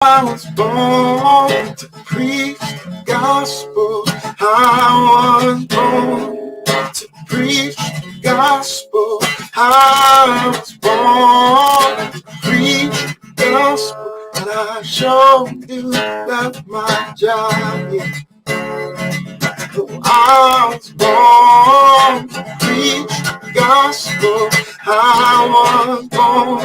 I was born to preach the gospel. I was born to preach the gospel. I was born to preach the gospel. And I sure do love my job. Yeah. I was born to preach the gospel. I was born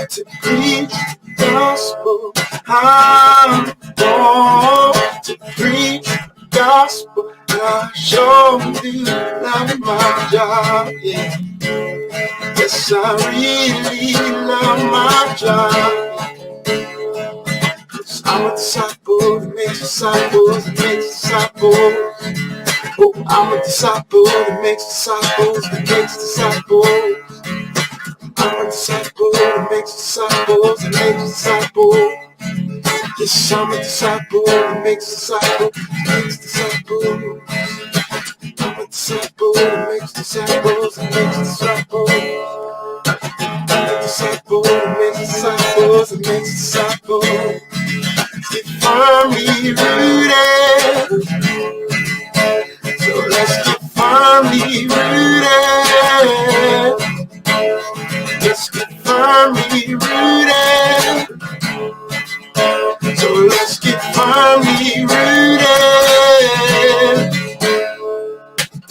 to preach the gospel. I'm born to preach the gospel. And I sure do love my job. Yeah. Yes, I really love my job. 'Cause I'm a disciple that makes disciples that makes disciples. Oh, I'm a disciple that makes disciples that makes disciples. I'm a disciple that makes disciples that makes disciples. Yes, I'm a disciple that makes disciples that makes disciples. I'm a disciple that makes disciples that makes disciples. I'm a disciple that makes disciples that makes disciples. Get firmly rooted. So let's get firmly rooted. Let's get firmly rooted. So let's get firmly rooted.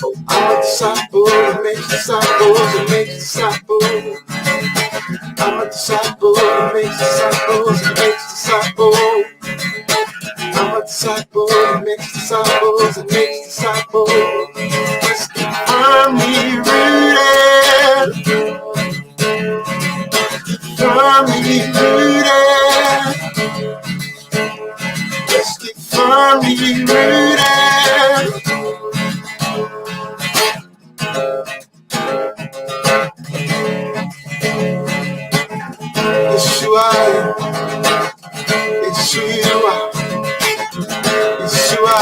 Oh, I'm a disciple that makes disciples that makes disciples. I'm a disciple that makes disciples that makes disciples. I'm a disciple that makes disciples that makes disciples. Let's get firmly rooted. Firmly rooted. Let's get firmly rooted. Yeshua, Yeshua, Yeshua,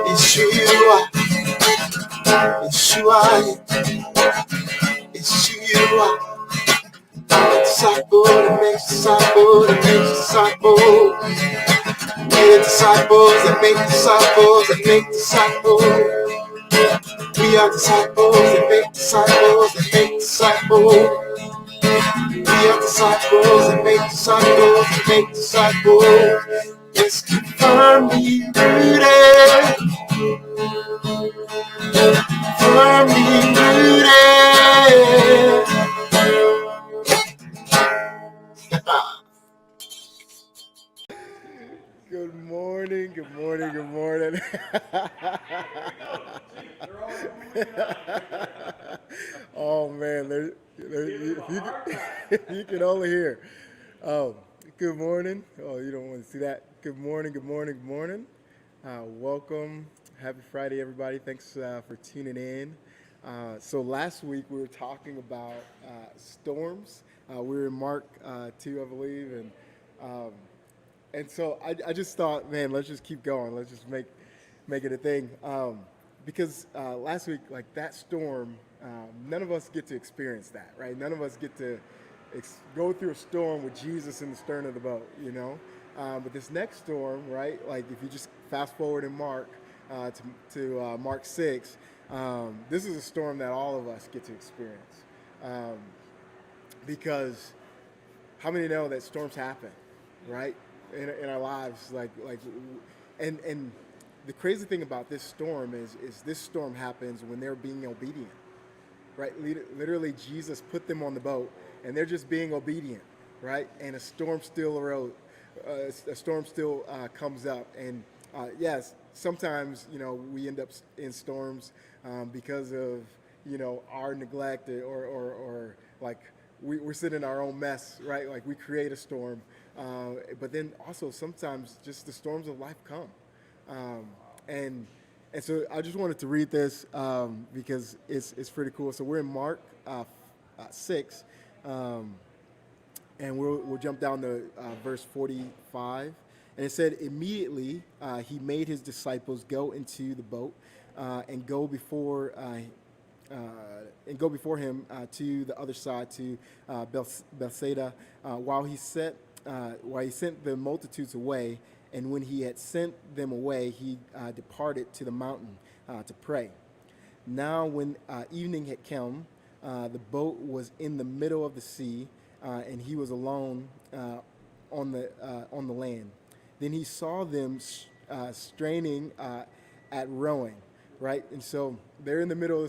Yeshua, Yeshua, Yeshua. I'm a disciple that makes disciples that makes disciples. We're disciples that make disciples that make disciples. We are disciples that make disciples that make disciples. We are disciples that make disciples that make disciples. Let's get firmly rooted. Firmly rooted. Good morning, good morning, good morning. Oh man, if you can only hear. Oh, good morning. Oh, you don't want to see that. Good morning, good morning, good morning. Welcome. Happy Friday, everybody. Thanks for tuning in. So last week we were talking about storms. We were in Mark 2, I believe, and so I just thought, man, let's just keep going. Let's just make it a thing. Because last week, like that storm, none of us get to experience that, right? None of us get to go through a storm with Jesus in the stern of the boat, you know? But this next storm, right? Like if you just fast forward in Mark to Mark 6, this is a storm that all of us get to experience. Because how many know that storms happen, right? In our lives, and the crazy thing about this storm is this storm happens when they're being obedient, right? Literally, Jesus put them on the boat, and they're just being obedient, right? And a storm still arose, comes up, and yes, sometimes we end up in storms because of our neglect or like we're sitting in our own mess, right? Like we create a storm. But then also sometimes just the storms of life come. And so I just wanted to read this because it's pretty cool. So we're in Mark 6, and we'll jump down to verse 45. And it said, immediately he made his disciples go into the boat and go before him to the other side to Bethsaida, while he set while he sent the multitudes away, and when he had sent them away, he departed to the mountain to pray. Now, when evening had come, the boat was in the middle of the sea, and he was alone on the land. Then he saw them straining at rowing, right? And so they're in the middle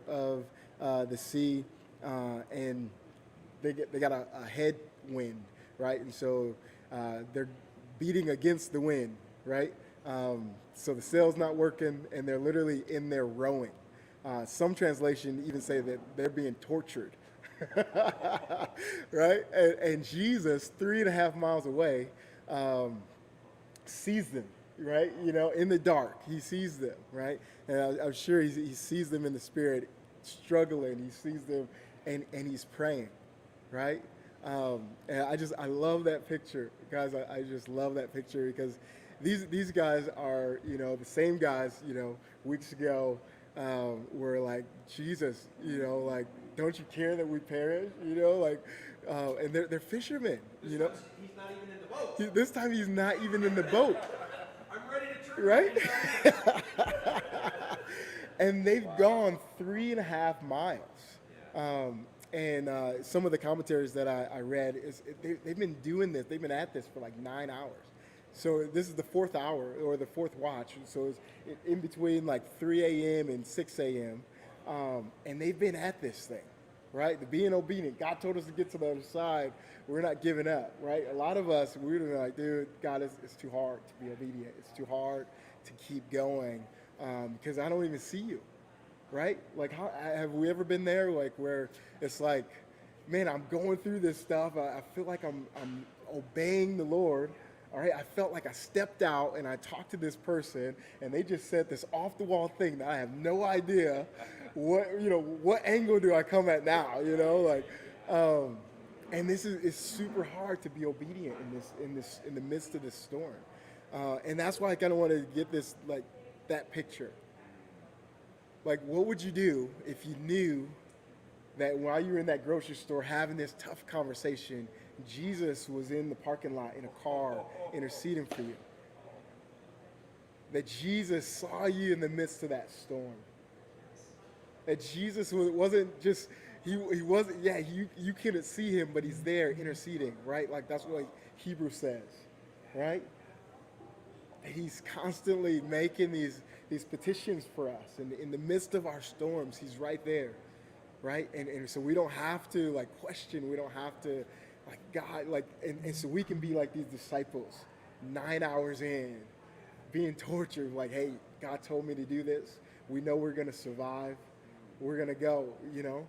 of the sea, and they got a headwind, right? And so they're beating against the wind, right? So the sail's not working, and they're literally in there rowing. Some translation even say that they're being tortured, right? And Jesus, 3.5 miles away, sees them, right? You know, in the dark, he sees them, right? And I'm sure he sees them in the spirit, struggling. He sees them, and he's praying, right? And I love that picture, guys. I just love that picture because these guys are, you know, the same guys, you know, weeks ago were like, Jesus, you know, like, don't you care that we perish, you know, like, and they're fishermen, you know. He's not even in the boat. This time he's not even in the boat, I'm ready to turn. right? And they've gone 3.5 miles. And some of the commentaries that I read they've been doing this. They've been at this for like 9 hours. So this is the 4th hour or the 4th watch. So it's in between like 3 a.m. and 6 a.m. And they've been at this thing, right? The being obedient. God told us to get to the other side. We're not giving up, right? A lot of us, we're like, dude, God, it's too hard to be obedient. It's too hard to keep going because I don't even see you. Right? Like, how have we ever been there? Like, where it's like, man, I'm going through this stuff. I feel like I'm obeying the Lord. All right. I felt like I stepped out and I talked to this person, and they just said this off the wall thing that I have no idea what angle do I come at now? You know, like, and it's super hard to be obedient in the midst of this storm, and that's why I kind of want to get this like that picture. Like, what would you do if you knew that while you were in that grocery store having this tough conversation, Jesus was in the parking lot in a car interceding for you? That Jesus saw you in the midst of that storm. That Jesus wasn't just, he wasn't, yeah, you couldn't see him, but he's there interceding, right? Like, that's what Hebrews says, right? He's constantly making these petitions for us, and in the midst of our storms, he's right there, right? And so we don't have to like question, we don't have to like God, like, and so we can be like these disciples, 9 hours in, being tortured, like, hey, God told me to do this. We know we're gonna survive. We're gonna go, you know,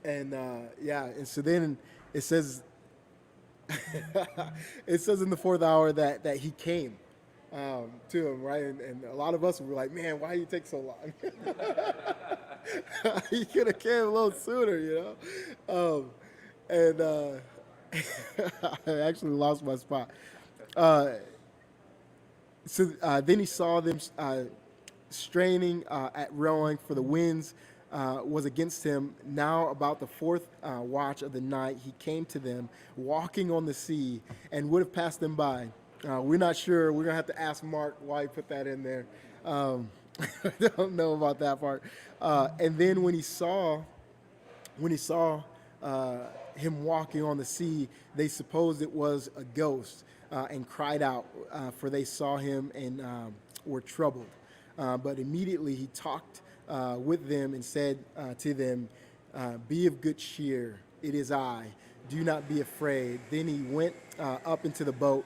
and so then it says. It says in the 4th hour that he came to him, right? And a lot of us were like, man, why do you take so long? He could have came a little sooner, you know? I actually lost my spot. So then he saw them straining at rowing, for the winds was against him. Now about the 4th watch of the night, he came to them, walking on the sea, and would have passed them by. We're not sure. We're going to have to ask Mark why he put that in there. I don't know about that part. And then when he saw him walking on the sea, they supposed it was a ghost and cried out, for they saw him and were troubled. But immediately he talked with them and said to them, be of good cheer, it is I, do not be afraid. Then he went up into the boat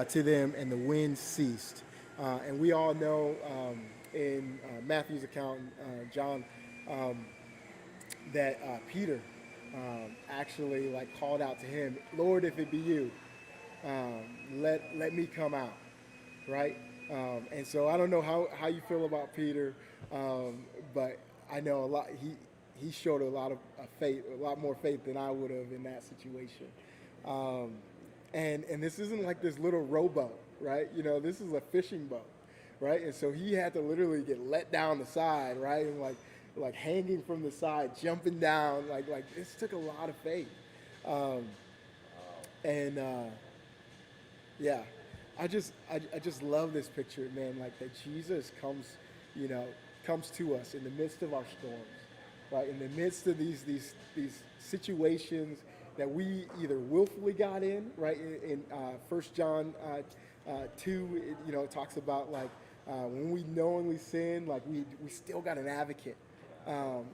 to them, and the wind ceased. And we all know in Matthew's account, John, that Peter actually like called out to him, Lord, if it be you, let me come out, right? And so I don't know how you feel about Peter, but I know a lot. He showed a lot of faith, a lot more faith than I would have in that situation. And this isn't like this little rowboat, right? You know, this is a fishing boat, right? And so he had to literally get let down the side, right? And like hanging from the side, jumping down, like this took a lot of faith. And yeah, I just love this picture, man. Like that Jesus comes, you know, comes to us in the midst of our storms, right? In the midst of these situations that we either willfully got in, right? In 1 John 2, it talks about like when we knowingly sin, like we still got an advocate,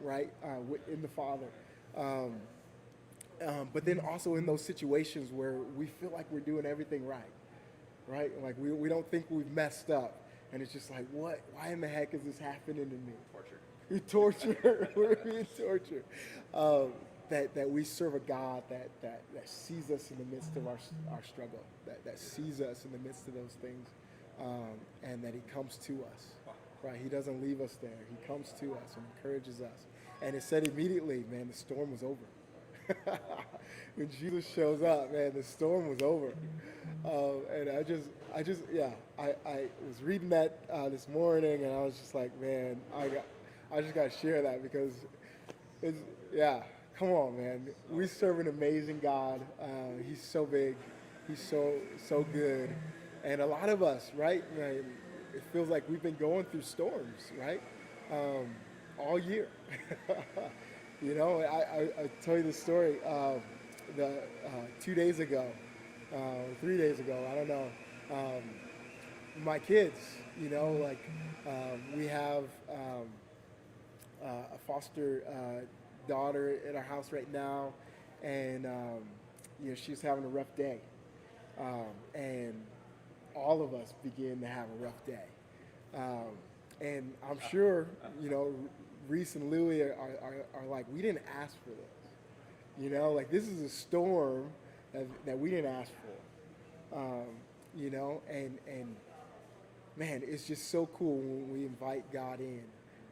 right, in the Father. Um, but then also in those situations where we feel like we're doing everything right? Like we don't think we've messed up. And it's just like, what? Why in the heck is this happening to me? Torture. We torture. We're being tortured. That we serve a God that sees us in the midst of our struggle, that sees us in the midst of those things, and that He comes to us, right? He doesn't leave us there. He comes to us and encourages us. And it said immediately, man, the storm was over. When Jesus shows up, man, the storm was over. And I was reading that this morning, and I was just like, man, I just got to share that because come on, man. We serve an amazing God. He's so big. He's so good. And a lot of us, right, man, it feels like we've been going through storms, right, all year. I tell you the story. 2 days ago, 3 days ago, I don't know. My kids, we have a foster daughter at our house right now, and she's having a rough day, and all of us begin to have a rough day, and I'm sure Reese and Louie are like, we didn't ask for this. Like this is a storm that we didn't ask for. And man, it's just so cool when we invite God in,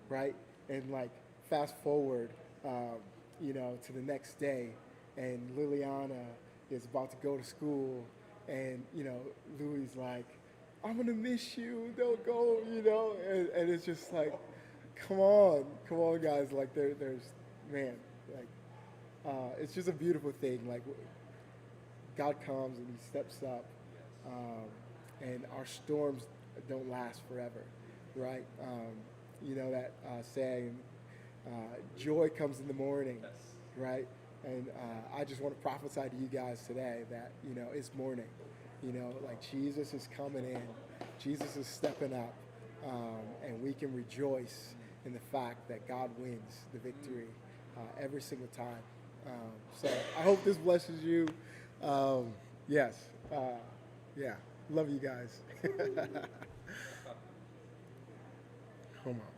right? And like fast forward, to the next day, and Liliana is about to go to school, and Louie's like, I'm gonna miss you. Don't go, and it's just like, come on, guys. Like there's, man, like it's just a beautiful thing. Like God comes and He steps up, and our storms don't last forever, right? That saying, joy comes in the morning, right? And I just want to prophesy to you guys today that it's morning. Like Jesus is coming in, Jesus is stepping up, and we can rejoice in the fact that God wins the victory every single time. So I hope this blesses you. Yes. Yeah. Love you guys. Come on.